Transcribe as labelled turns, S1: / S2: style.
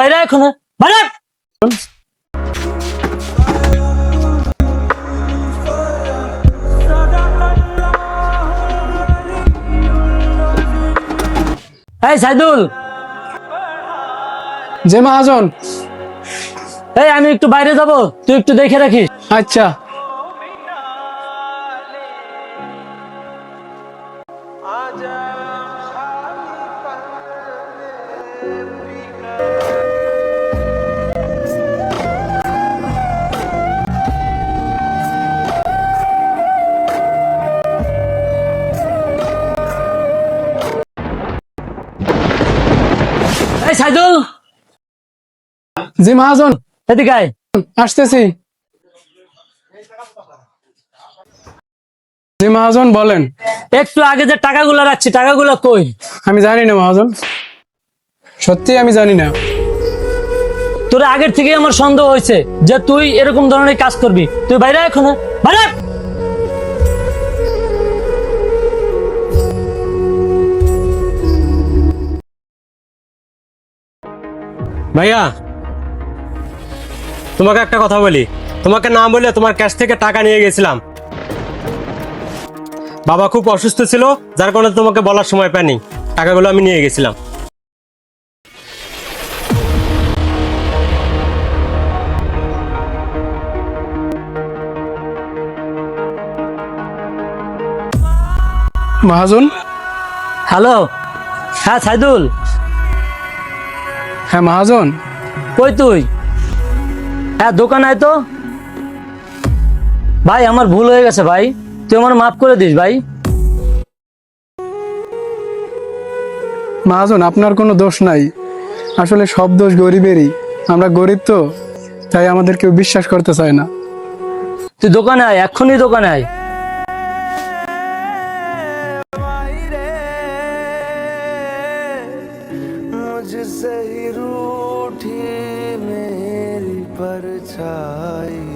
S1: বাইরে এখন বাইরে। এই সাইদুল,
S2: যে মহাজন।
S1: এই আমি একটু বাইরে যাব, তুই একটু দেখে রাখিস।
S2: আচ্ছা।
S1: এই সাইদুল,
S2: জি মহাজন,
S1: এদিকে আয়।
S2: আসতেছি। জি মহাজন বলেন।
S1: একটু আগে যে টাকাগুলো রাখছি, টাকাগুলো কই?
S2: আমি জানি না মহাজন, সত্যি আমি জানি না।
S1: তোর আগের থেকে আমার সন্দেহ হয়েছে যে তুই এরকম ধরনের কাজ করবি। তুই বাইরে এখন বাইরে।
S3: ভাইয়া, তোমাকে একটা কথা বলি। তোমাকে না বলে তোমার ক্যাশ থেকে টাকা নিয়ে গেছিলাম। বাবা খুব অসুস্থ ছিল, যার কারণে তোমাকে বলার সময় পাইনি। টাকাগুলো আমি নিয়ে গেছিলাম।
S2: মহাজন।
S1: হ্যালো, হ্যাঁ সাইদুল,
S2: হ্যাঁ মহাজন।
S1: কই তুই? হ্যাঁ দোকান আয় তো। ভাই আমার ভুল হয়ে গেছে ভাই, তুই আমার মাফ করে দিস ভাই।
S2: মহাজন, আপনার কোনো দোষ নাই, আসলে সব দোষ গরিবেরই। আমরা গরিব তো, তাই আমাদের কেউ বিশ্বাস করতে চায় না।
S1: তুই দোকানে আয়, এক্ষুনি দোকানে আয়।
S4: मुझसे ही रूठी मेरी परछाई।